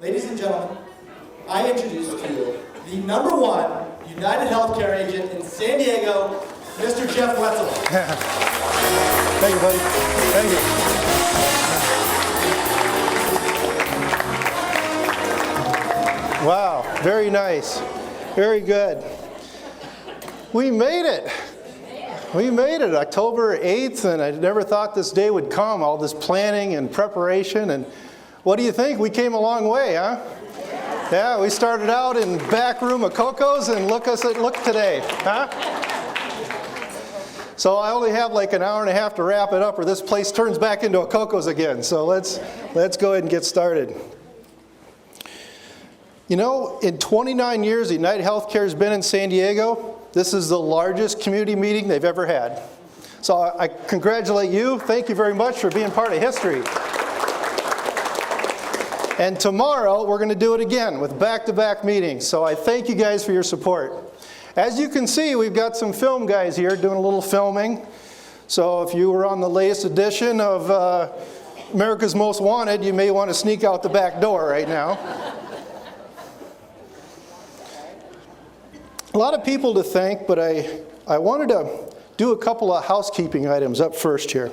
Ladies and gentlemen, I introduce to you the #1 United Healthcare agent in San Diego, Mr. Jeff Wetzel. Thank you, buddy. Thank you. Wow, very nice. Very good. We made it. We made it, October 8th, and I never thought this day would come, all this planning and preparation. And what do you think? We came a long way, huh? Yeah, we started out in back room of Coco's, and look today, huh? So I only have like an hour and a half to wrap it up, or this place turns back into a Coco's again. So let's go ahead and get started. You know, in 29 years, United Healthcare has been in San Diego. This is the largest community meeting they've ever had. So I congratulate you. Thank you very much for being part of history. And tomorrow, we're going to do it again with back-to-back meetings. So I thank you guys for your support. As you can see, we've got some film guys here doing a little filming. So if you were on the latest edition of America's Most Wanted, you may want to sneak out the back door right now. A lot of people to thank, but I wanted to do a couple of housekeeping items up first here.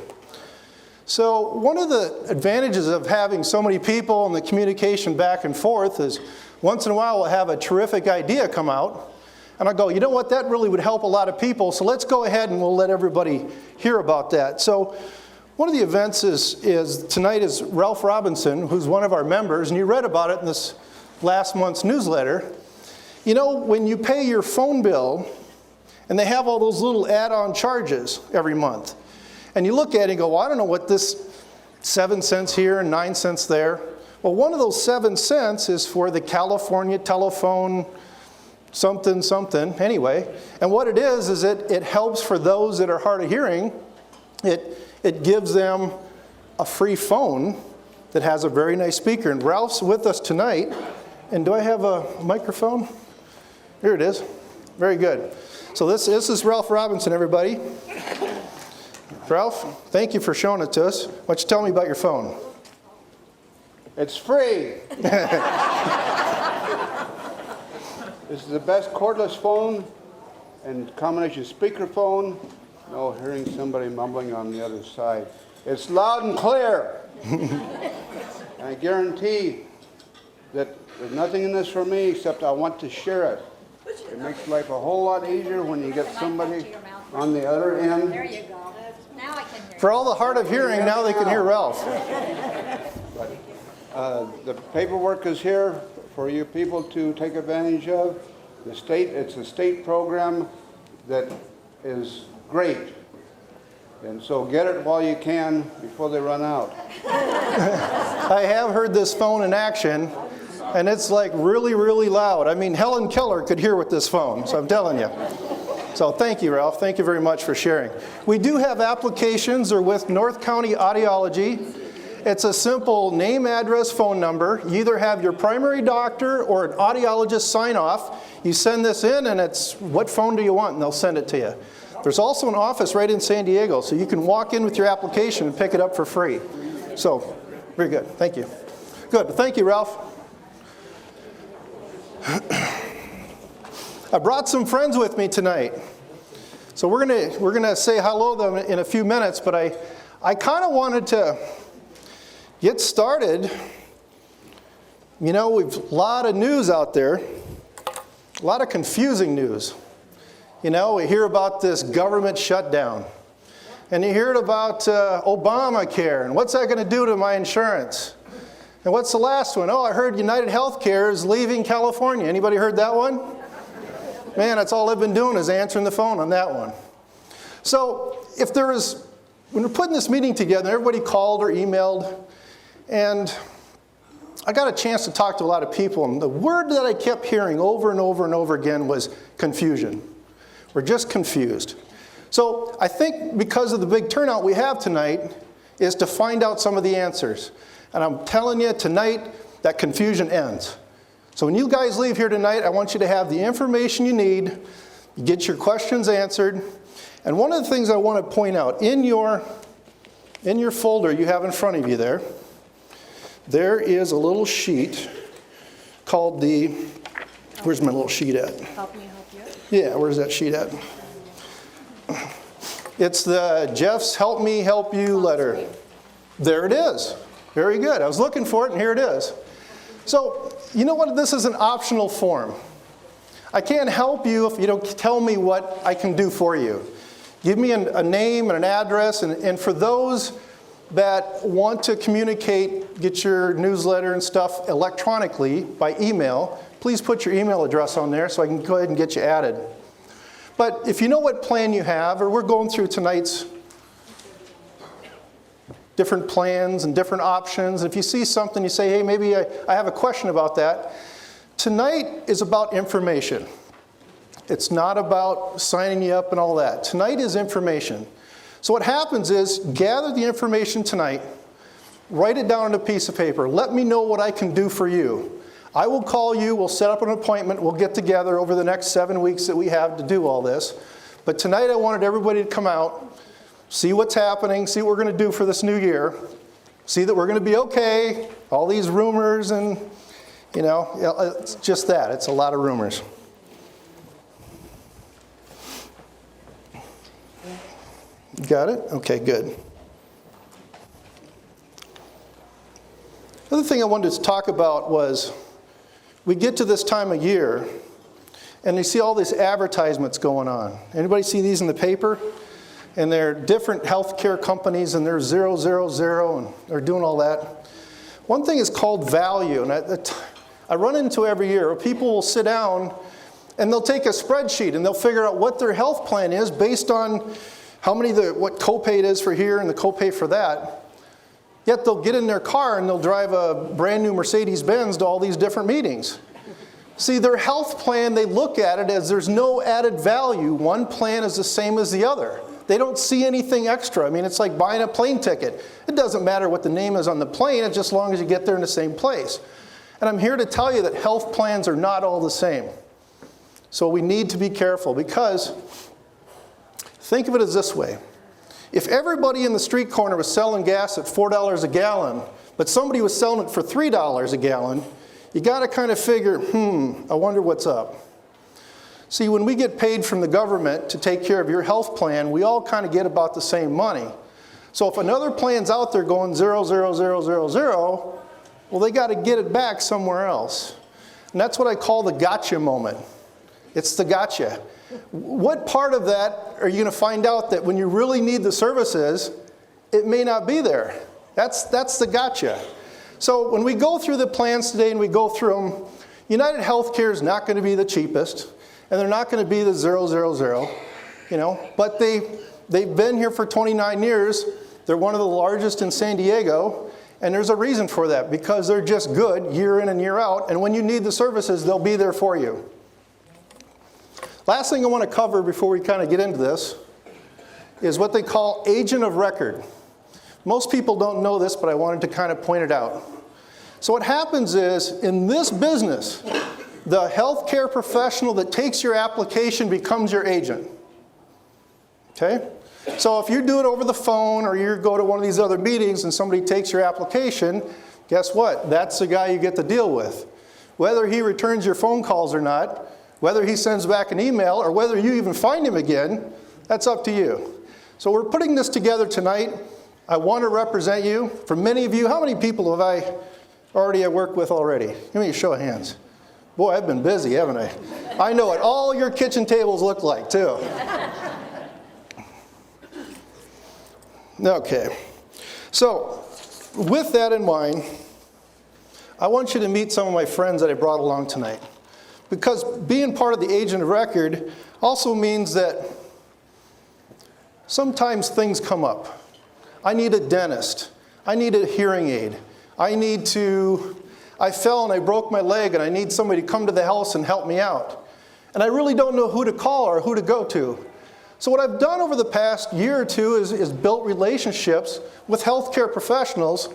So one of the advantages of having so many people and the communication back and forth is once in a while we'll have a terrific idea come out, and I'll go, you know what, that really would help a lot of people, so let's go ahead and we'll let everybody hear about that. So one of the events is tonight is Ralph Robinson, who's one of our members, and you read about it in this last month's newsletter. You know, when you pay your phone bill, and they have all those little add-on charges every month, and you look at it and go, well, I don't know what this 7 cents here and 9 cents there. Well, one of those 7 cents is for the California telephone something, something, anyway. And what it is it helps for those that are hard of hearing. It gives them a free phone that has a very nice speaker. And Ralph's with us tonight. And do I have a microphone? Here it is. Very good. So this is Ralph Robinson, everybody. Ralph, thank you for showing it to us. Why don't you tell me about your phone? It's free. This is the best cordless phone and combination speakerphone. No hearing somebody mumbling on the other side. It's loud and clear. And I guarantee that there's nothing in this for me except I want to share it. It makes life a whole lot easier when you get somebody on the other end. There you go. Now I can hear. For all the hard of hearing, now they can hear Ralph. The paperwork is here for you people to take advantage of. It's a state program that is great. And so get it while you can before they run out. I have heard this phone in action, and it's like really, really loud. I mean, Helen Keller could hear with this phone, so I'm telling you. So thank you, Ralph. Thank you very much for sharing. We do have applications. They're with North County Audiology. It's a simple name, address, phone number. You either have your primary doctor or an audiologist sign off. You send this in, and it's, what phone do you want? And they'll send it to you. There's also an office right in San Diego, so you can walk in with your application and pick it up for free. So, very good. Thank you. Good. Thank you, Ralph. I brought some friends with me tonight. So we're gonna say hello to them in a few minutes, but I kind of wanted to get started. You know, we've a lot of news out there, a lot of confusing news. You know, we hear about this government shutdown, and you hear about Obamacare, and what's that going to do to my insurance? And what's the last one? Oh, I heard United Healthcare is leaving California. Anybody heard that one? Man, that's all I've been doing is answering the phone on that one. So when we're putting this meeting together, everybody called or emailed, and I got a chance to talk to a lot of people, and the word that I kept hearing over and over and over again was confusion. We're just confused. So I think because of the big turnout we have tonight is to find out some of the answers. And I'm telling you tonight that confusion ends. So when you guys leave here tonight, I want you to have the information you need, get your questions answered. And one of the things I want to point out, in your folder you have in front of you there is a little sheet called the, where's my little sheet at? Help me help you. Yeah, where's that sheet at? It's the Jeff's Help Me Help You letter. There it is. Very good. I was looking for it, and here it is. So, you know what? This is an optional form. I can't help you if you don't tell me what I can do for you. Give me a name and an address, and for those that want to communicate, get your newsletter and stuff electronically by email, please put your email address on there so I can go ahead and get you added. But if you know what plan you have, or we're going through tonight's different plans and different options, if you see something, you say, hey, maybe I have a question about that. Tonight is about information. It's not about signing you up and all that. Tonight is information. So what happens is, gather the information tonight, write it down on a piece of paper. Let me know what I can do for you. I will call you, we'll set up an appointment, we'll get together over the next 7 weeks that we have to do all this. But tonight I wanted everybody to come out, see what's happening, see what we're going to do for this new year, see that we're going to be okay, all these rumors and, you know, it's just that. It's a lot of rumors. Got it? Okay, good. The other thing I wanted to talk about was, we get to this time of year, and you see all these advertisements going on. Anybody see these in the paper? And they're different healthcare companies, and they're 000, and they're doing all that. One thing is called value, and I run into every year where people will sit down, and they'll take a spreadsheet, and they'll figure out what their health plan is based on how many what copay it is for here and the copay for that. Yet they'll get in their car and they'll drive a brand new Mercedes-Benz to all these different meetings. See, their health plan, they look at it as there's no added value. One plan is the same as the other. They don't see anything extra. I mean, it's like buying a plane ticket. It doesn't matter what the name is on the plane, it's just as long as you get there in the same place. And I'm here to tell you that health plans are not all the same. So we need to be careful, because think of it as this way. If everybody in the street corner was selling gas at $4 a gallon, but somebody was selling it for $3 a gallon, you got to kind of figure, I wonder what's up. See, when we get paid from the government to take care of your health plan, we all kind of get about the same money. So if another plan's out there going 00000, well, they got to get it back somewhere else. And that's what I call the gotcha moment. It's the gotcha. What part of that are you going to find out that when you really need the services, it may not be there? That's the gotcha. So when we go through the plans today and we go through them, United Healthcare is not going to be the cheapest, and they're not going to be the 000, you know, but they've been here for 29 years. They're one of the largest in San Diego, and there's a reason for that, because they're just good year in and year out, and when you need the services, they'll be there for you. Last thing I want to cover before we kind of get into this is what they call agent of record. Most people don't know this, but I wanted to kind of point it out. So what happens is, in this business, the healthcare professional that takes your application becomes your agent. Okay? So if you do it over the phone, or you go to one of these other meetings and somebody takes your application, guess what? That's the guy you get to deal with. Whether he returns your phone calls or not, whether he sends back an email, or whether you even find him again, that's up to you. So we're putting this together tonight. I want to represent you. For many of you, how many people have I already worked with already? Give me a show of hands. Boy, I've been busy, haven't I? I know what all your kitchen tables look like, too. Okay. So, with that in mind, I want you to meet some of my friends that I brought along tonight. Because being part of the agent of record also means that sometimes things come up. I need a dentist. I need a hearing aid. I fell and I broke my leg, and I need somebody to come to the house and help me out. And I really don't know who to call or who to go to. So what I've done over the past year or two is built relationships with healthcare professionals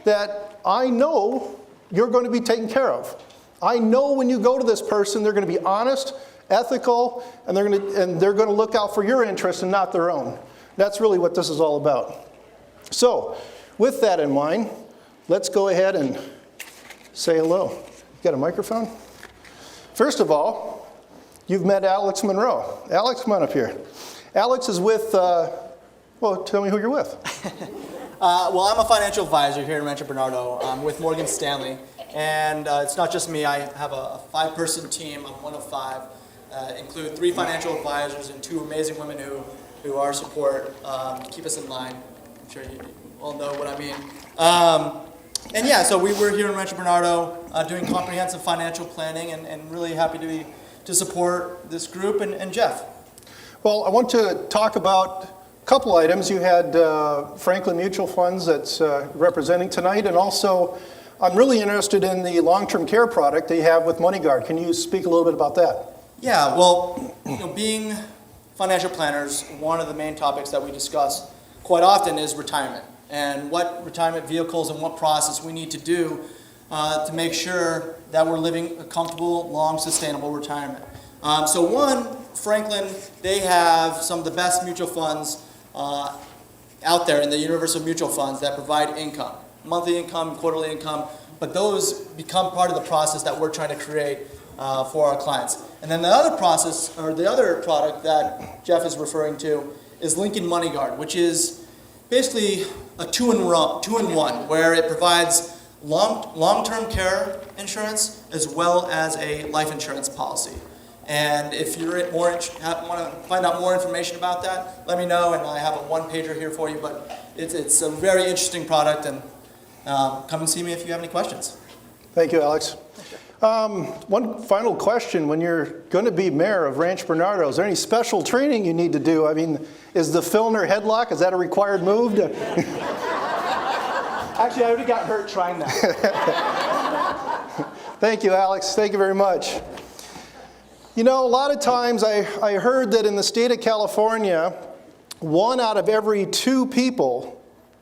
that I know you're going to be taken care of. I know when you go to this person, they're going to be honest, ethical, and they're going to look out for your interests and not their own. That's really what this is all about. So, with that in mind, let's go ahead and say hello. got a microphone? First of all, you've met Alex Monroe. Alex, come on up here. Alex is with, well, tell me who you're with. Well, I'm a financial advisor here in Rancho Bernardo. I'm with Morgan Stanley. And it's not just me. I have a 5-person team. I'm one of 5. Include 3 financial advisors and 2 amazing women who are support, keep us in line. I'm sure you all know what I mean. And yeah, so we were here in Rancho Bernardo doing comprehensive financial planning and really happy to support this group and Jeff. Well, I want to talk about a couple items. You had Franklin Mutual Funds that's representing tonight, and also I'm really interested in the long-term care product that you have with MoneyGuard. Can you speak a little bit about that? Yeah, well, being financial planners, one of the main topics that we discuss quite often is retirement and what retirement vehicles and what process we need to do to make sure that we're living a comfortable, long, sustainable retirement. So one, Franklin, they have some of the best mutual funds out there in the universe of mutual funds that provide income, monthly income, quarterly income, but those become part of the process that we're trying to create for our clients. And then the other process, or the other product that Jeff is referring to, is Lincoln MoneyGuard, which is basically a two-in-one, where it provides long-term care insurance as well as a life insurance policy. And if you're want to find out more information about that, let me know, and I have a one-pager here for you. But it's a very interesting product, and come and see me if you have any questions. Thank you, Alex. One final question. When you're going to be mayor of Rancho Bernardo, is there any special training you need to do? I mean, is the Filner headlock, is that a required move? Actually, I already got hurt trying that. Thank you, Alex. Thank you very much. You know, a lot of times I heard that in the state of California, 1 out of every 2 people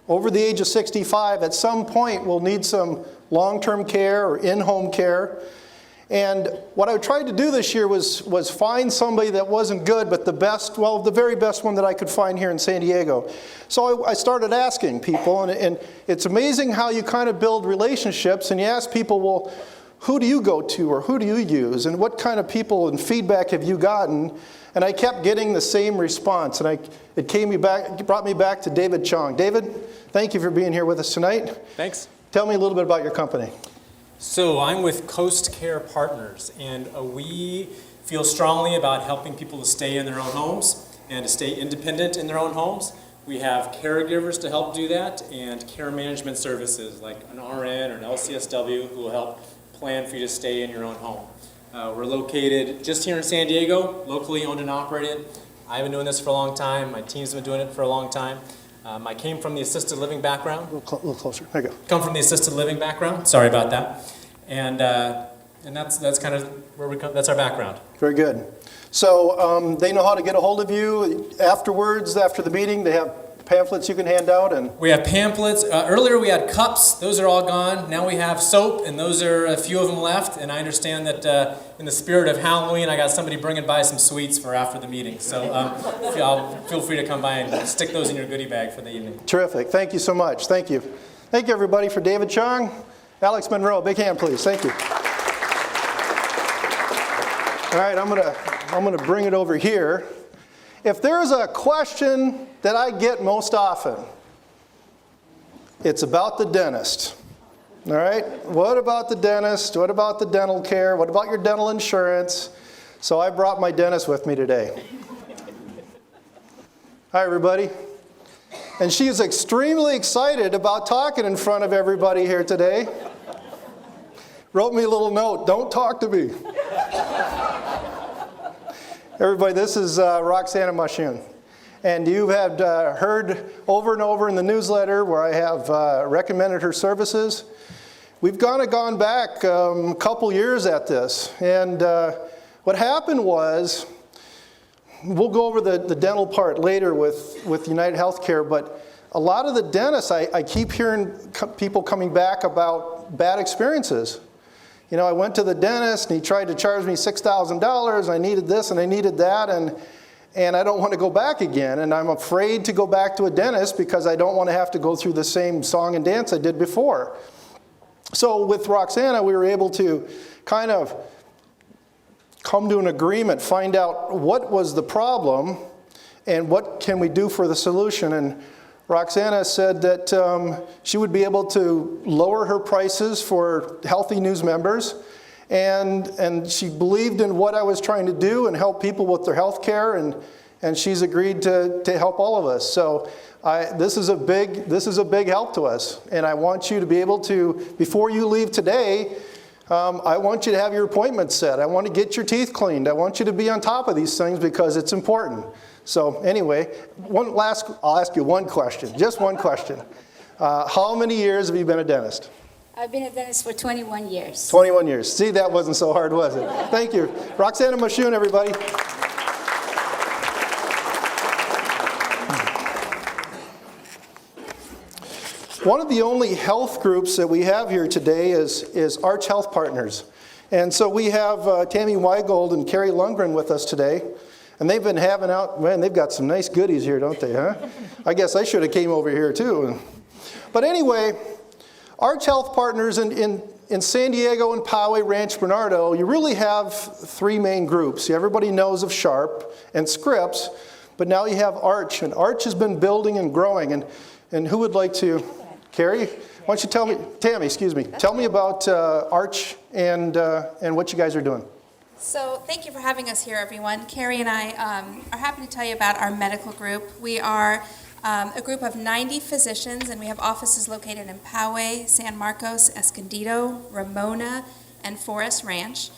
over the age of 65 at some point will need some long-term care or in-home care. And what I tried to do this year was find somebody that wasn't good, but the best, well, the very best one that I could find here in San Diego. So I started asking people, and it's amazing how you kind of build relationships, and you ask people, well, who do you go to, or who do you use, and what kind of people and feedback have you gotten? And I kept getting the same response, and it brought me back to David Chong. David, thank you for being here with us tonight. Thanks. Tell me a little bit about your company. So I'm with Coast Care Partners, and we feel strongly about helping people to stay in their own homes and to stay independent in their own homes. We have caregivers to help do that, and care management services like an RN or an LCSW who will help plan for you to stay in your own home. We're located just here in San Diego, locally owned and operated. I've been doing this for a long time. My team's been doing it for a long time. I came from the assisted living background. A little closer. There you go. Come from the assisted living background. Sorry about that. And that's kind of where we come. That's our background. Very good. So they know how to get a hold of you afterwards, after the meeting. They have pamphlets you can hand out, and We have pamphlets. Earlier we had cups. Those are all gone. Now we have soap, and those are a few of them left. And I understand that in the spirit of Halloween, I got somebody bringing by some sweets for after the meeting. So feel free to come by and stick those in your goodie bag for the evening. terrific. Thank you so much. Thank you. Thank you, everybody, for David Chong. Alex Monroe, big hand, please. Thank you. All right, I'm gonna bring it over here. If there's a question that I get most often, it's about the dentist. All right? What about the dentist? What about the dental care? What about your dental insurance? So I brought my dentist with me today. Hi, everybody. And she is extremely excited about talking in front of everybody here today. Wrote me a little note, don't talk to me. Everybody, this is Roxana Mashun. And you have heard over and over in the newsletter where I have recommended her services. We've gone back a couple years at this. And what happened was, we'll go over the dental part later with United Healthcare, but a lot of the dentists, I keep hearing people coming back about bad experiences. You know, I went to the dentist and he tried to charge me $6,000. I needed this and I needed that, and I don't want to go back again. And I'm afraid to go back to a dentist because I don't want to have to go through the same song and dance I did before. So So with Roxana, we were able to kind of come to an agreement, find out what was the problem and what can we do for the solution. And Roxana said that she would be able to lower her prices for Healthy News members. And she believed in what I was trying to do and help people with their health care, and she's agreed to help all of us. So this is a big help to us. And I want you to be able to, before you leave today, I want you to have your appointment set. I want to get your teeth cleaned. I want you to be on top of these things because it's important. So anyway, I'll ask you one question, just one question. How many years have you been a dentist? I've been a dentist for 21 years. 21 years. See, that wasn't so hard, was it? Thank you. Roxana Mashun, everybody. One of the only health groups that we have here today is Arch Health Partners. And so we have Tammy Weigold and Carrie Lundgren with us today. And they've been having out, man, they've got some nice goodies here, don't they, huh? I guess I should have came over here too. But anyway, Arch Health Partners in San Diego and Poway, Rancho Bernardo, you really have three main groups. Everybody knows of Sharp and Scripps, but now you have Arch. And Arch has been building and growing. And who would like to? Carrie, why don't you tell me, Tammy, excuse me, tell me about Arch and what you guys are doing. So thank you for having us here, everyone. Carrie and I are happy to tell you about our medical group. We are a group of 90 physicians, and we have offices located in Poway, San Marcos, Escondido, Ramona, and Forest Ranch.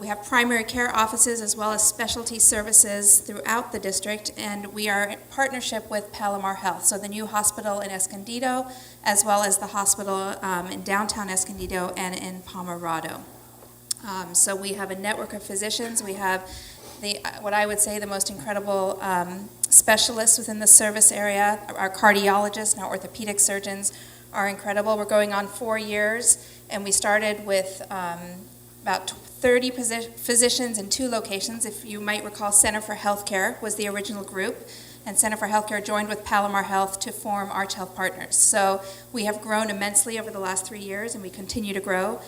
We have primary care offices as well as specialty services throughout the district, and we are in partnership with Palomar Health, so the new hospital in Escondido, as well as the hospital in downtown Escondido and in Pomerado. So we have a network of physicians. We have what I would say the most incredible specialists within the service area. Our cardiologists and our orthopedic surgeons are incredible. We're going on 4 years, and we started with about 30 physicians in 2 locations. If you might recall, Center for Healthcare was the original group, and Center for Healthcare joined with Palomar Health to form Arch Health Partners. So we have grown immensely over the last 3 years, and we continue to grow,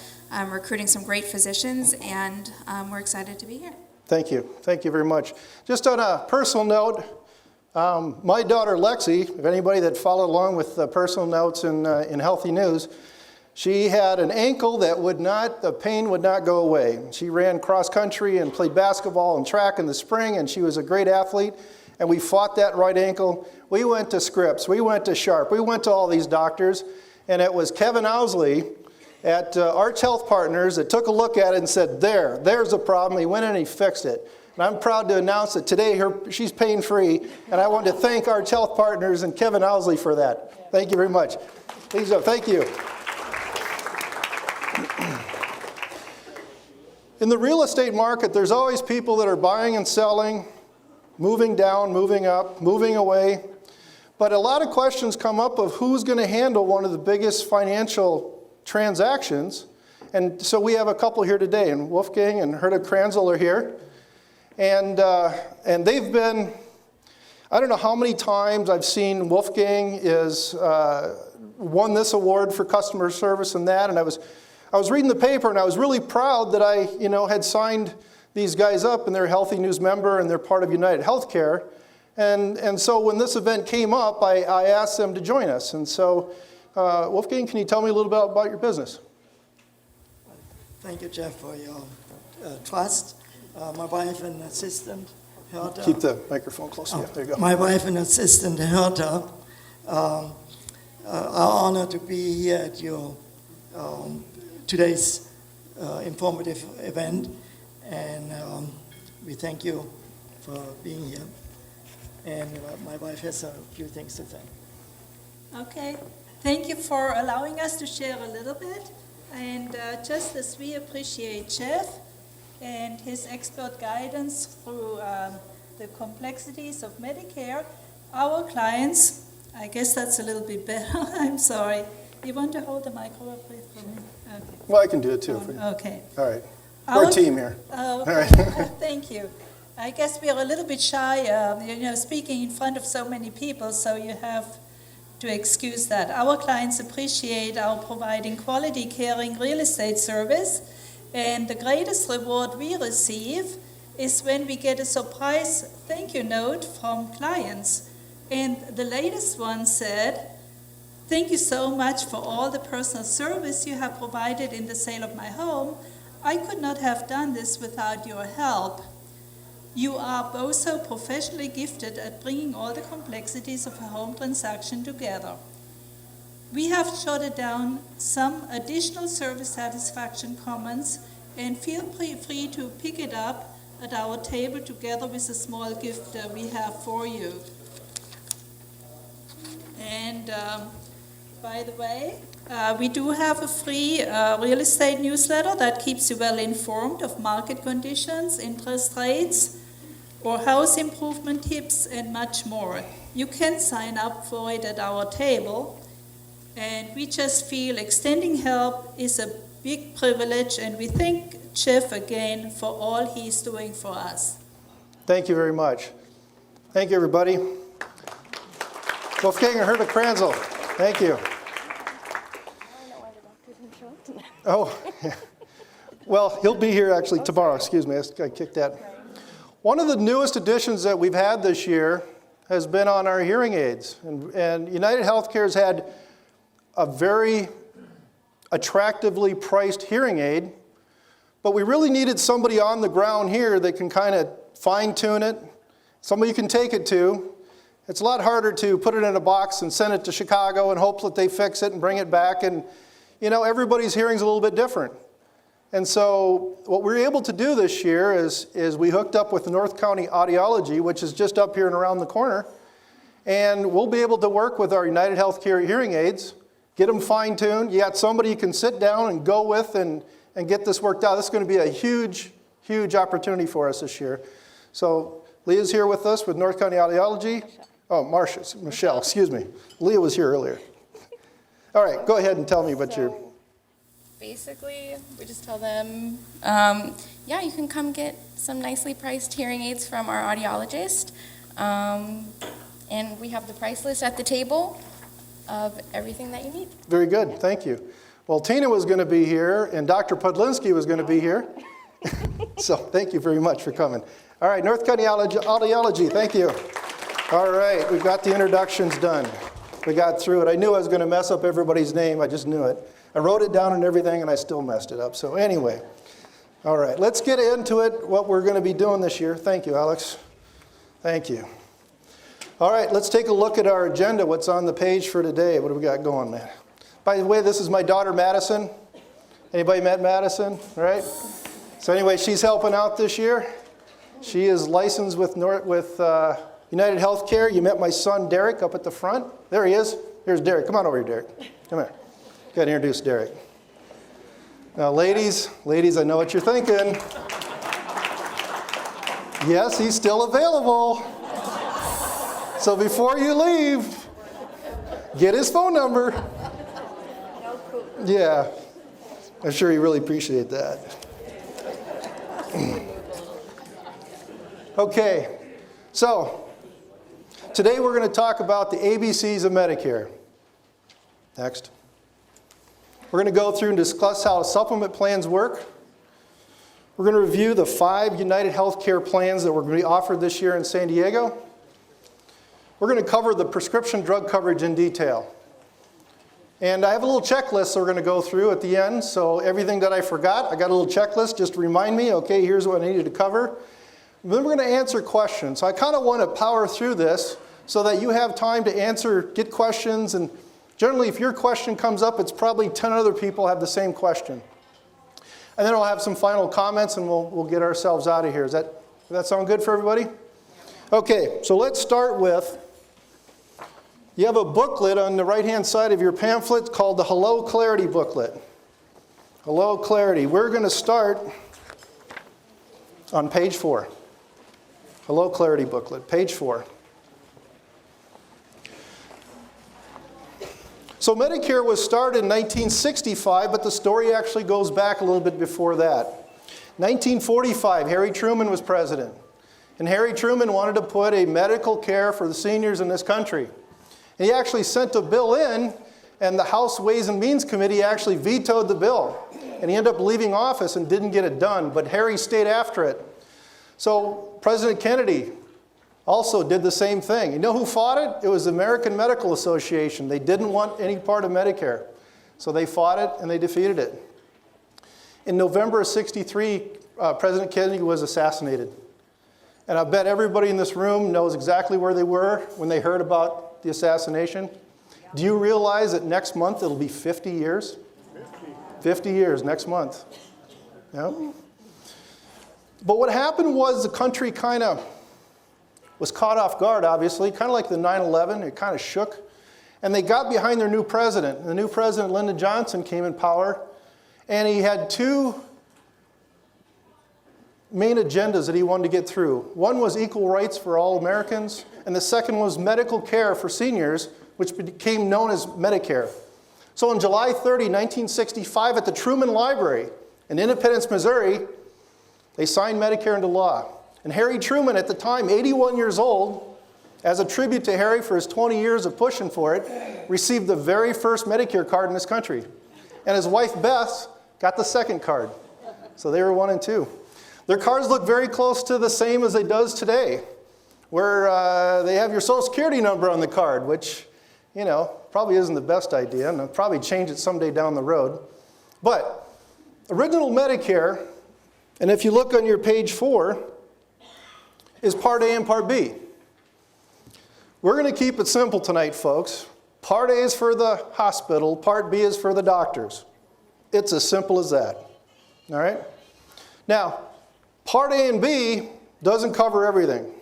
recruiting some great physicians, and we're excited to be here. Thank you. Thank you very much. Just on a personal note, my daughter Lexi, if anybody that followed along with the personal notes in Healthy News, she had an ankle that the pain would not go away. She ran cross country and played basketball and track in the spring, and she was a great athlete, and we fought that right ankle. We went to Scripps, we went to Sharp, we went to all these doctors, and it was Kevin Owsley at Arch Health Partners that took a look at it and said, there's a problem. He went in and he fixed it. And I'm proud to announce that today she's pain-free, and I want to thank Arch Health Partners and Kevin Owsley for that. Thank you very much. Please, thank you. In the real estate market, there's always people that are buying and selling, moving down, moving up, moving away. But a lot of questions come up of who's going to handle one of the biggest financial transactions. And so we have a couple here today, and Wolfgang and Herta Kranzel are here. And they've been, I don't know how many times I've seen Wolfgang is won this award for customer service and that, and I was reading the paper, and I was really proud that I, had signed these guys up, and they're a Healthy News member, and they're part of United Healthcare. And so when this event came up, I asked them to join us. And so, Wolfgang, can you tell me a little bit about your business? Thank you, Jeff, for your trust. My wife and assistant, Herta. Keep the microphone close. Yeah, there you go. My wife and assistant, Herta, are honored to be here at your today's informative event, and we thank you for being here. And my wife has a few things to say. Okay, thank you for allowing us to share a little bit. And just as we appreciate Jeff and his expert guidance through the complexities of Medicare, our clients, I guess that's a little bit better, I'm sorry. You want to hold the microphone for me? Okay. Well, I can do it too. Okay. All right. We're a team here. All right. Thank you. I guess we are a little bit shy, speaking in front of so many people, so you have to excuse that. Our clients appreciate our providing quality, caring real estate service, and the greatest reward we receive is when we get a surprise thank you note from clients. And the latest one said, "Thank you so much for all the personal service you have provided in the sale of my home. I could not have done this without your help. You are both so professionally gifted at bringing all the complexities of a home transaction together." We have jotted down some additional service satisfaction comments, and feel free to pick it up at our table together with a small gift we have for you. And by the way, we do have a free real estate newsletter that keeps you well informed of market conditions, interest rates, or house improvement tips, and much more. You can sign up for it at our table, and we just feel extending help is a big privilege, and we thank Jeff again for all he's doing for us. Thank you very much. Thank you, everybody. Wolfgang Herta Kranzel, thank you. Oh, yeah. Well, he'll be here actually tomorrow. Excuse me, I kicked that. One of the newest additions that we've had this year has been on our hearing aids. And United Healthcare has had a very attractively priced hearing aid, but we really needed somebody on the ground here that can kind of fine tune it, somebody you can take it to. It's a lot harder to put it in a box and send it to Chicago and hope that they fix it and bring it back. And, you know, everybody's hearing's a little bit different. And so what we were able to do this year is we hooked up with North County Audiology, which is just up here and around the corner. And we'll be able to work with our United Healthcare hearing aids, get them fine-tuned. You got somebody you can sit down and go with and get this worked out. This is going to be a huge, huge opportunity for us this year. So Leah's here with us with North County Audiology. Oh, Michelle, excuse me. Leah was here earlier. All right, go ahead and tell me what you're... Basically, we just tell them, yeah, you can come get some nicely priced hearing aids from our audiologist. And we have the price list at the table of everything that you need. Very good, thank you. Well, Tina was going to be here, and Dr. Podlinski was going to be here. So thank you very much for coming. All right, North County Audiology, thank you. All right, we've got the introductions done. We got through it. I knew I was going to mess up everybody's name. I just knew it. I wrote it down and everything, and I still messed it up. So anyway, all right, let's get into it, what we're going to be doing this year. Thank you, Alex. Thank you. All right, let's take a look at our agenda, what's on the page for today. What do we got going, man? By the way, this is my daughter, Madison. Anybody met Madison, right? So anyway, she's helping out this year. She is licensed with United Healthcare. You met my son, Derek, up at the front. There he is. Here's Derek. Come on over here, Derek. Come here. Got to introduce Derek. Now, ladies, I know what you're thinking. Yes, he's still available. So before you leave, get his phone number. Yeah, I'm sure he really appreciate that. Okay, so today we're going to talk about the ABCs of Medicare. Next. We're going to go through and discuss how supplement plans work. We're going to review the 5 United Healthcare plans that were going to be offered this year in San Diego. We're going to cover the prescription drug coverage in detail. And I have a little checklist that we're going to go through at the end. So everything that I forgot, I got a little checklist just to remind me, okay, here's what I needed to cover. Then we're going to answer questions. So I kind of want to power through this so that you have time to answer, get questions. And generally, if your question comes up, it's probably 10 other people have the same question. And then I'll have some final comments and we'll get ourselves out of here. Does that sound good for everybody? Okay, so let's start with, you have a booklet on the right-hand side of your pamphlet called the Hello Clarity booklet. Hello Clarity. We're going to start on page 4. Hello Clarity booklet, page 4. So Medicare was started in 1965, but the story actually goes back a little bit before that. 1945, Harry Truman was president. And Harry Truman wanted to put a medical care for the seniors in this country. And he actually sent a bill in, and the House Ways and Means Committee actually vetoed the bill. And he ended up leaving office and didn't get it done, but Harry stayed after it. So President Kennedy also did the same thing. You know who fought it? It was the American Medical Association. They didn't want any part of Medicare. So they fought it and they defeated it. In November of '63, President Kennedy was assassinated. And I bet everybody in this room knows exactly where they were when they heard about the assassination. Do you realize that next month it'll be 50 years? 50 years next month. Yeah. But what happened was the country kind of was caught off guard, obviously, kind of like the 9/11. It kind of shook. And they got behind their new president. The new president, Lyndon Johnson, came in power. And he had two main agendas that he wanted to get through. One was equal rights for all Americans. And the second was medical care for seniors, which became known as Medicare. So on July 30, 1965, at the Truman Library in Independence, Missouri, they signed Medicare into law. And Harry Truman, at the time, 81 years old, as a tribute to Harry for his 20 years of pushing for it, received the very first Medicare card in this country. And his wife, Beth, got the second card. So they were 1 and 2. Their cards look very close to the same as they does today, where they have your Social Security number on the card, which, you know, probably isn't the best idea, and I'll probably change it someday down the road. But original Medicare, and if you look on your page 4, is Part A and Part B. We're going to keep it simple tonight, folks. Part A is for the hospital, Part B is for the doctors. It's as simple as that. All right? Now, Part A and B doesn't cover everything. In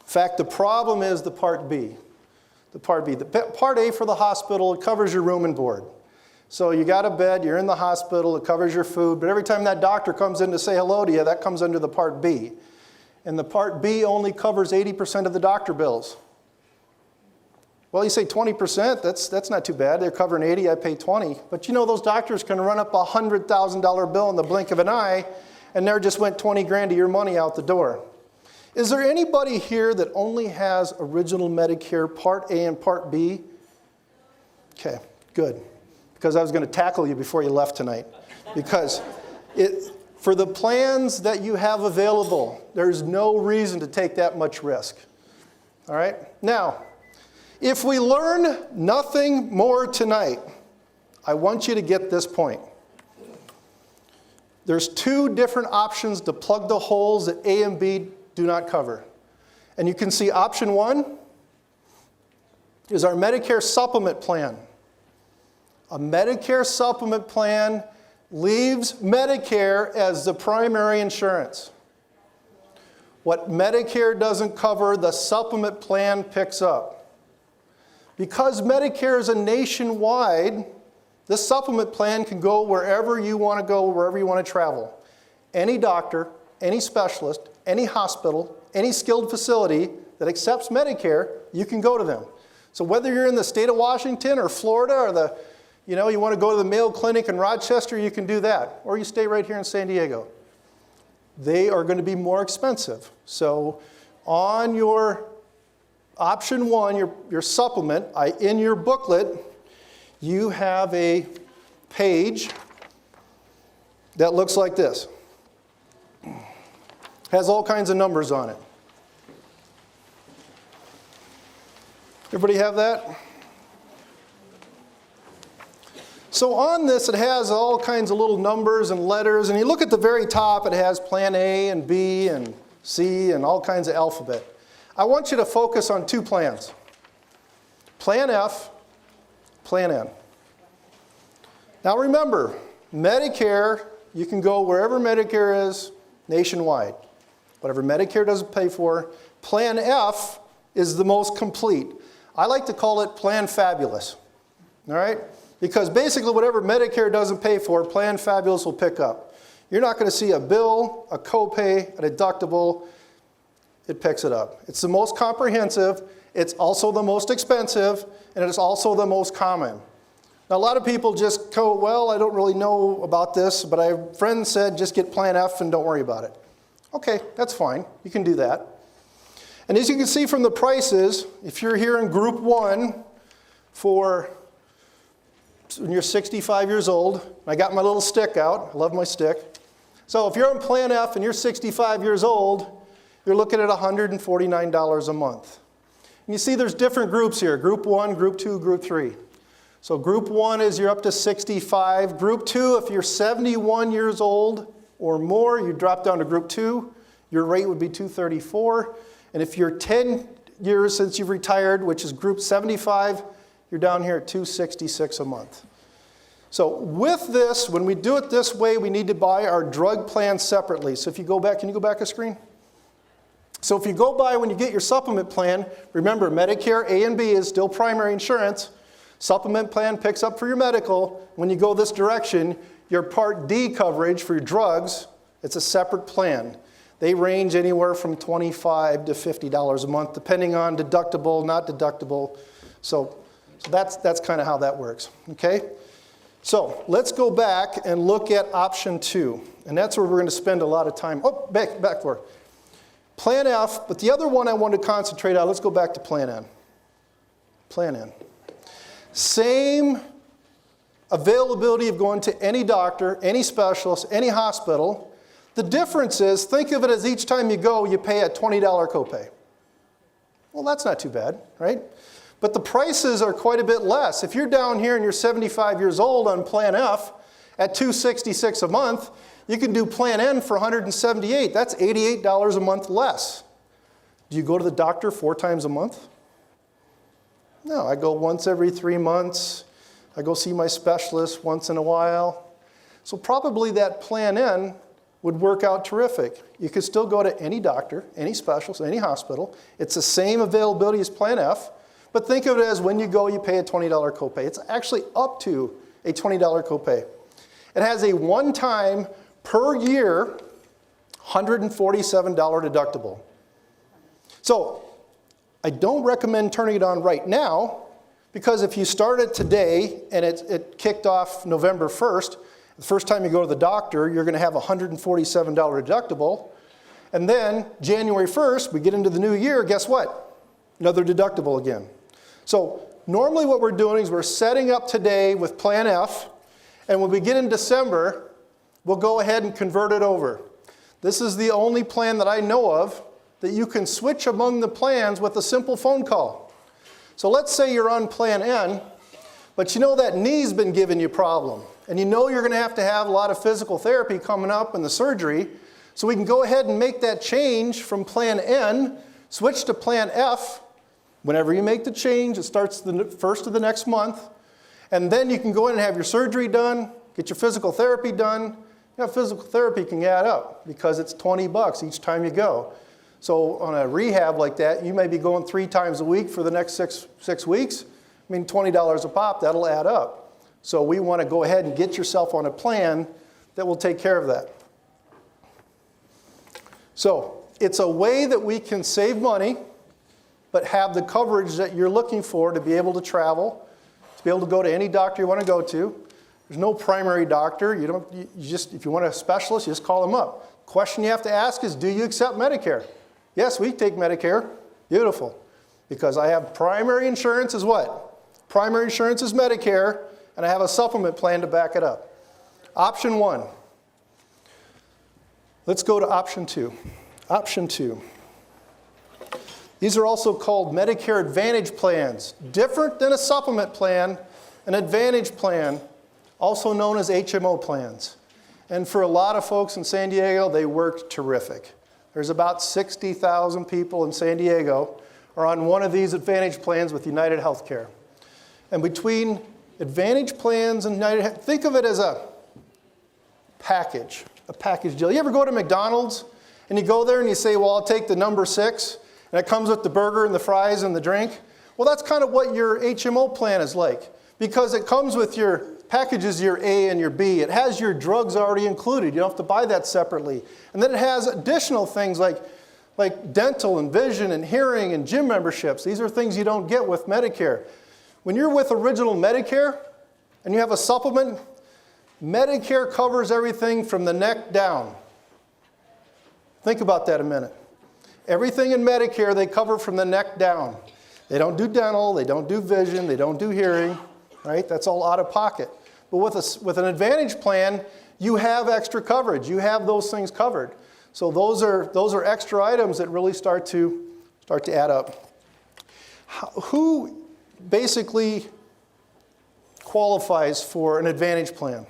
fact, the problem is the Part B. The Part B. The Part A for the hospital, it covers your room and board. So you got a bed, you're in the hospital, it covers your food, but every time that doctor comes in to say hello to you, that comes under the Part B. And the Part B only covers 80% of the doctor bills. Well, you say 20%, that's not too bad. They're covering 80, I pay 20. But you know those doctors can run up a $100,000 bill in the blink of an eye, and there just went 20 grand of your money out the door. Is there anybody here that only has original Medicare Part A and Part B? Okay, good. Because I was going to tackle you before you left tonight. Because for the plans that you have available, there's no reason to take that much risk. All right? Now, if we learn nothing more tonight, I want you to get this point. There's 2 different options to plug the holes that A and B do not cover. And you can see option 1 is our Medicare supplement plan. A Medicare supplement plan leaves Medicare as the primary insurance. What Medicare doesn't cover, the supplement plan picks up. Because Medicare is a nationwide, this supplement plan can go wherever you want to go, wherever you want to travel. Any doctor, any specialist, any hospital, any skilled facility that accepts Medicare, you can go to them. So whether you're in the state of Washington or Florida or you want to go to the Mayo Clinic in Rochester, you can do that. Or you stay right here in San Diego. They are going to be more expensive. So on your option 1, your supplement, in your booklet, you have a page that looks like this. Has all kinds of numbers on it. Everybody have that? So on this, it has all kinds of little numbers and letters, and you look at the very top, it has Plan A and B and C and all kinds of alphabet. I want you to focus on 2 plans. Plan F, Plan N. Now remember, Medicare, you can go wherever Medicare is nationwide. Whatever Medicare doesn't pay for. Plan F is the most complete. I like to call it Plan Fabulous. All right? Because basically whatever Medicare doesn't pay for, Plan Fabulous will pick up. You're not going to see a bill, a copay, a deductible. It picks it up. It's the most comprehensive, it's also the most expensive, and it's also the most common. Now, a lot of people just go, well, I don't really know about this, but a friend said just get Plan F and don't worry about it. Okay, that's fine. You can do that. And as you can see from the prices, if you're here in Group 1 for when you're 65 years old, I got my little stick out. I love my stick. So if you're on Plan F and you're 65 years old, you're looking at $149 a month. And you see there's different groups here, Group 1, Group 2, Group 3. So Group 1 is you're up to 65. Group 2, if you're 71 years old or more, you drop down to Group 2. Your rate would be $234. And if you're 10 years since you've retired, which is Group 75, you're down here at $266 a month. So with this, when we do it this way, we need to buy our drug plan separately. So if you go back, can you go back a screen? So if you go by when you get your supplement plan, remember Medicare A and B is still primary insurance. Supplement plan picks up for your medical. When you go this direction, your Part D coverage for your drugs, it's a separate plan. They range anywhere from $25 to $50 a month, depending on deductible, not deductible. So that's kind of how that works, okay? So let's go back and look at option 2. And that's where we're going to spend a lot of time. Oh, back for Plan F, but the other one I want to concentrate on, let's go back to Plan N. Plan N. Same availability of going to any doctor, any specialist, any hospital. The difference is, think of it as each time you go, you pay a $20 copay. Well, that's not too bad, right? But the prices are quite a bit less. If you're down here and you're 75 years old on Plan F at $266 a month, you can do Plan N for $178. That's $88 a month less. Do you go to the doctor 4 times a month? No, I go once every 3 months. I go see my specialist once in a while. So probably that Plan N would work out terrific. You could still go to any doctor, any specialist, any hospital. It's the same availability as Plan F, but think of it as when you go, you pay a $20 copay. It's actually up to a $20 copay. It has a one-time, per year, $147 deductible. So I don't recommend turning it on right now, because if you start it today and it kicked off November 1st, the first time you go to the doctor, you're going to have a $147 deductible. And then January 1st, we get into the new year, guess what? Another deductible again. So normally what we're doing is we're setting up today with Plan F, and when we get in December, we'll go ahead and convert it over. This is the only plan that I know of that you can switch among the plans with a simple phone call. So let's say you're on Plan N, but you know that knee's been giving you a problem, and you know you're going to have a lot of physical therapy coming up and the surgery, so we can go ahead and make that change from Plan N, switch to Plan F. Whenever you make the change, it starts the first of the next month, and then you can go in and have your surgery done, get your physical therapy done. You know, physical therapy can add up because it's $20 each time you go. So on a rehab like that, you may be going 3 times a week for the next six weeks. I mean, $20 a pop, that'll add up. So we want to go ahead and get yourself on a plan that will take care of that. So it's a way that we can save money, but have the coverage that you're looking for to be able to travel, to be able to go to any doctor you want to go to. There's no primary doctor. You just, if you want a specialist, you just call them up. Question you have to ask is, do you accept Medicare? Yes, we take Medicare. Beautiful. Because I have primary insurance is what? Primary insurance is Medicare, and I have a supplement plan to back it up. Option 1. Let's go to option 2. Option 2. These are also called Medicare Advantage plans. Different than a supplement plan, an Advantage plan, also known as HMO plans. And for a lot of folks in San Diego, they work terrific. There's about 60,000 people in San Diego are on one of these Advantage plans with United Healthcare. And between Advantage plans and United, think of it as a package deal. You ever go to McDonald's and you go there and you say, well, I'll take the number 6, and it comes with the burger and the fries and the drink? Well, that's kind of what your HMO plan is like, because it comes with your packages, your A and your B. It has your drugs already included. You don't have to buy that separately. And then it has additional things like dental and vision and hearing and gym memberships. These are things you don't get with Medicare. When you're with original Medicare and you have a supplement, Medicare covers everything from the neck down. Think about that a minute. Everything in Medicare, they cover from the neck down. They don't do dental, they don't do vision, they don't do hearing, right? That's all out of pocket. But with an Advantage plan, you have extra coverage. You have those things covered. So those are extra items that really start to add up. Who basically qualifies for an Advantage plan?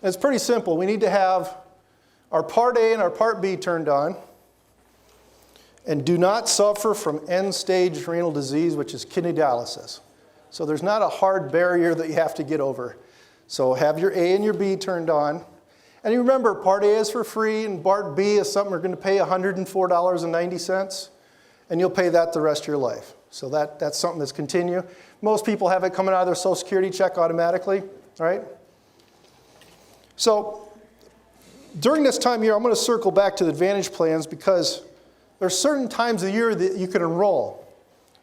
And it's pretty simple. We need to have our Part A and our Part B turned on, and do not suffer from end-stage renal disease, which is kidney dialysis. So there's not a hard barrier that you have to get over. So have your A and your B turned on. And you remember, Part A is for free, and Part B is something we're going to pay $104.90, and you'll pay that the rest of your life. So that's something that's continue. Most people have it coming out of their Social Security check automatically, right? So during this time of year, I'm going to circle back to the Advantage plans because there's certain times of the year that you can enroll.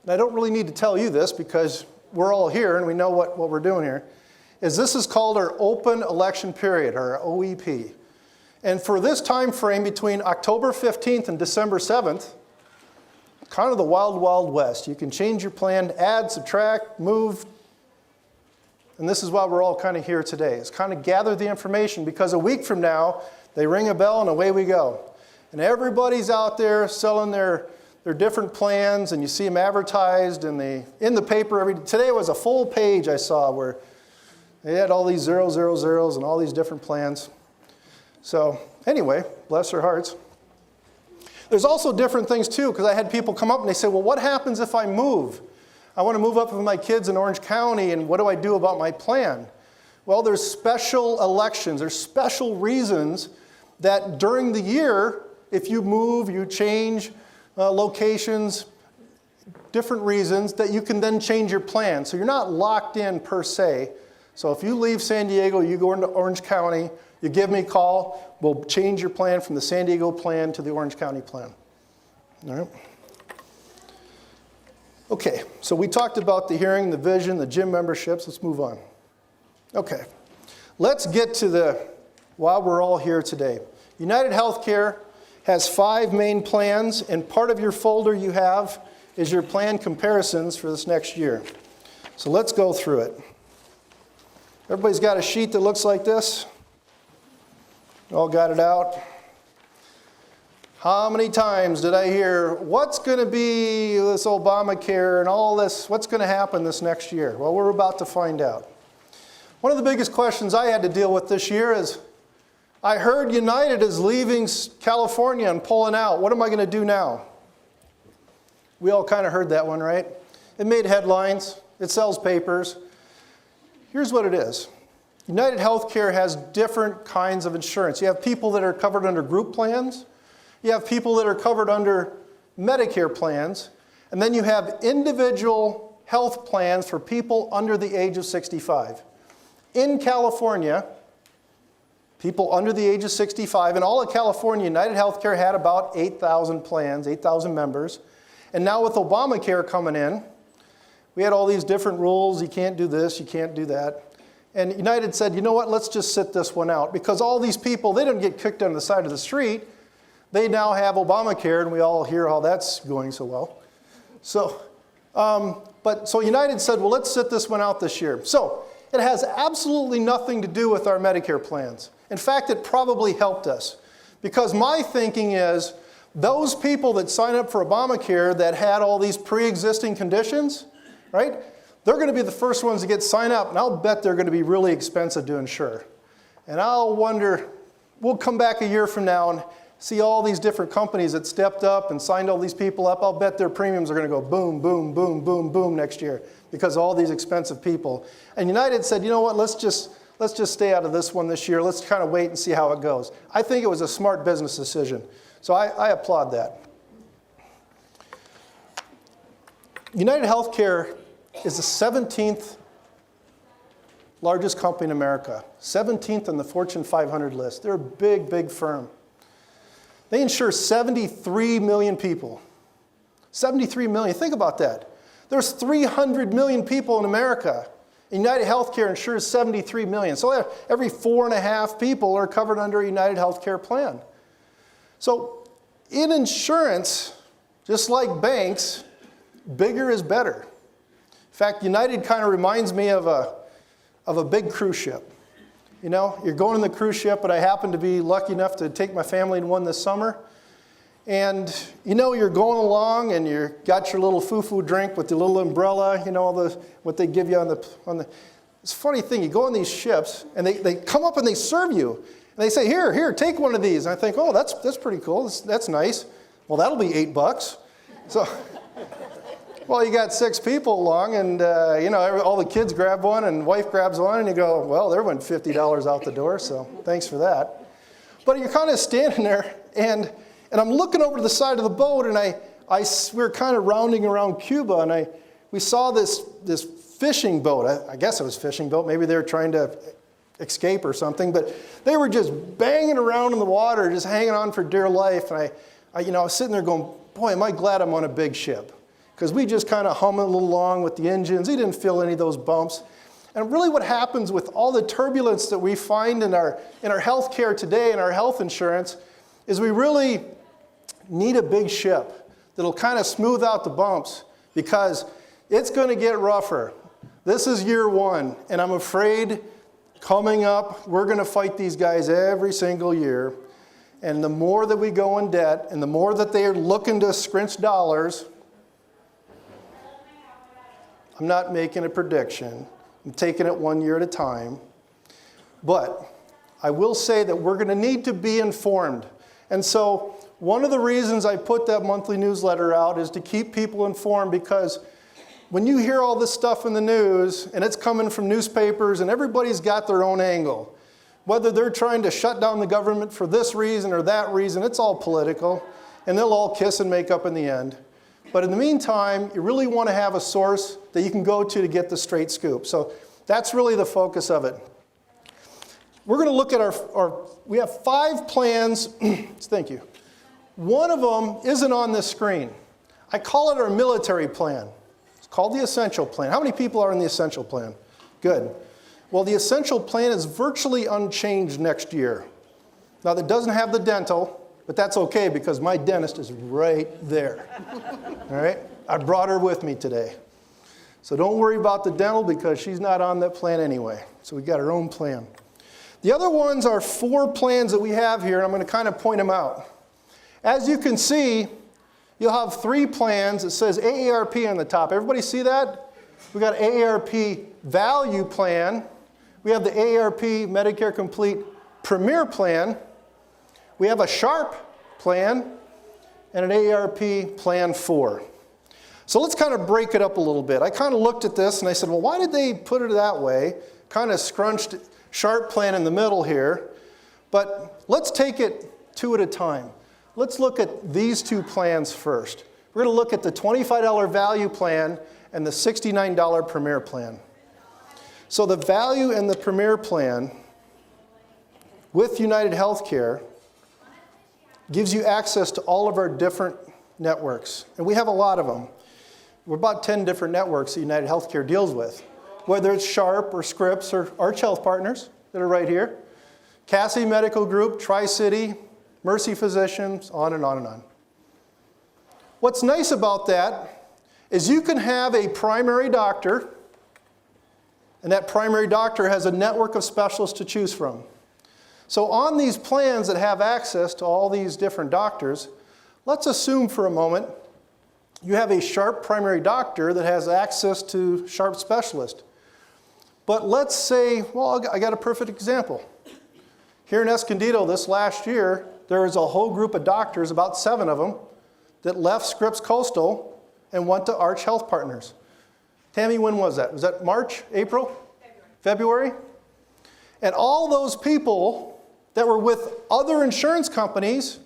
And I don't really need to tell you this because we're all here and we know what we're doing here. This is called our open election period, or OEP. And for this time frame between October 15th and December 7th, kind of the wild, wild west. You can change your plan, add, subtract, move. And this is why we're all kind of here today, is kind of gather the information, because a week from now, they ring a bell and away we go. And everybody's out there selling their different plans, and you see them advertised in the paper. Today was a full page I saw where they had all these 000 and all these different plans. So anyway, bless their hearts. There's also different things too, because I had people come up and they say, well, what happens if I move? I want to move up with my kids in Orange County, and what do I do about my plan? Well, there's special elections. There's special reasons that during the year, if you move, you change locations, different reasons, that you can then change your plan. So you're not locked in per se. So if you leave San Diego, you go into Orange County, you give me a call, we'll change your plan from the San Diego plan to the Orange County plan. All right? Okay, so we talked about the hearing, the vision, the gym memberships. Let's move on. Okay, let's get to why we're all here today. United Healthcare has 5 main plans, and part of your folder you have is your plan comparisons for this next year. So let's go through it. Everybody's got a sheet that looks like this? All got it out? How many times did I hear, what's going to be this Obamacare and all this, what's going to happen this next year? Well, we're about to find out. One of the biggest questions I had to deal with this year is, I heard United is leaving California and pulling out. What am I going to do now? We all kind of heard that one, right? It made headlines. It sells papers. Here's what it is. United Healthcare has different kinds of insurance. You have people that are covered under group plans. You have people that are covered under Medicare plans. And then you have individual health plans for people under the age of 65. In California, people under the age of 65, in all of California, United Healthcare had about 8,000 plans, 8,000 members. And now with Obamacare coming in, we had all these different rules. You can't do this, you can't do that. And United said, you know what, let's just sit this one out. Because all these people, they didn't get kicked on the side of the street. They now have Obamacare, and we all hear how that's going so well. So United said, well, let's sit this one out this year. So it has absolutely nothing to do with our Medicare plans. In fact, it probably helped us. Because my thinking is, those people that sign up for Obamacare that had all these pre-existing conditions, right? They're going to be the first ones to get signed up, and I'll bet they're going to be really expensive to insure. And I'll wonder, we'll come back a year from now and see all these different companies that stepped up and signed all these people up. I'll bet their premiums are going to go boom, boom, boom, boom, boom next year because of all these expensive people. And United said, you know what, let's just stay out of this one this year. Let's kind of wait and see how it goes. I think it was a smart business decision. So I applaud that. United Healthcare is the 17th largest company in America, 17th on the Fortune 500 list. They're a big, big firm. They insure 73 million people. 73 million, think about that. There's 300 million people in America. United Healthcare insures 73 million. So every 4.5 people are covered under a United Healthcare plan. So in insurance, just like banks, bigger is better. In fact, United kind of reminds me of a big cruise ship. You know, you're going on the cruise ship, but I happen to be lucky enough to take my family in one this summer. And you know, you're going along and you got your little foo-foo drink with the little umbrella, you know, all what they give you on the. It's a funny thing, you go on these ships and they come up and they serve you. And they say, here, take one of these. And I think, oh, that's pretty cool, that's nice. Well, that'll be $8. So, well, you got 6 people along and, you know, all the kids grab one and wife grabs one and you go, well, there went $50 out the door, so thanks for that. But you're kind of standing there and I'm looking over to the side of the boat and we were kind of rounding around Cuba and we saw this fishing boat. I guess it was a fishing boat. Maybe they were trying to escape or something, but they were just banging around in the water, just hanging on for dear life. And I was sitting there going, boy, am I glad I'm on a big ship. Because we just kind of humming along with the engines. We didn't feel any of those bumps. And really what happens with all the turbulence that we find in our health care today and our health insurance is we really need a big ship that'll kind of smooth out the bumps because it's going to get rougher. This is year 1, and I'm afraid coming up, we're going to fight these guys every single year. And the more that we go in debt and the more that they are looking to scrunch dollars, I'm not making a prediction. I'm taking it 1 year at a time. But I will say that we're going to need to be informed. And so one of the reasons I put that monthly newsletter out is to keep people informed because when you hear all this stuff in the news and it's coming from newspapers and everybody's got their own angle, whether they're trying to shut down the government for this reason or that reason, it's all political and they'll all kiss and make up in the end. But in the meantime, you really want to have a source that you can go to get the straight scoop. So that's really the focus of it. We're going to look at we have 5 plans. Thank you. One of them isn't on this screen. I call it our military plan. It's called the Essential Plan. How many people are in the Essential Plan? Good. Well, the Essential Plan is virtually unchanged next year. Now, that doesn't have the dental, but that's okay because my dentist is right there. All right? I brought her with me today. So don't worry about the dental because she's not on that plan anyway. So we got our own plan. The other ones are 4 plans that we have here, and I'm going to kind of point them out. As you can see, you'll have 3 plans. It says AARP on the top. Everybody see that? We've got AARP Value Plan. We have the AARP Medicare Complete Premier Plan. We have a Sharp Plan and an AARP Plan 4. So let's kind of break it up a little bit. I kind of looked at this and I said, well, why did they put it that way? Kind of scrunched Sharp Plan in the middle here. But let's take it 2 at a time. Let's look at these 2 plans first. We're going to look at the $25 Value Plan and the $69 Premier Plan. So the Value and the Premier Plan with United Healthcare gives you access to all of our different networks. And we have a lot of them. We're about 10 different networks that United Healthcare deals with, whether it's Sharp or Scripps or Arch Health Partners that are right here, Cassie Medical Group, Tri-City, Mercy Physicians, on and on and on. What's nice about that is you can have a primary doctor, and that primary doctor has a network of specialists to choose from. So on these plans that have access to all these different doctors, let's assume for a moment you have a Sharp primary doctor that has access to Sharp specialist. But let's say, well, I got a perfect example. Here in Escondido this last year, there was a whole group of doctors, about 7 of them, that left Scripps Coastal and went to Arch Health Partners. Tammy, when was that? Was that March, April? February? And all those people that were with other insurance companies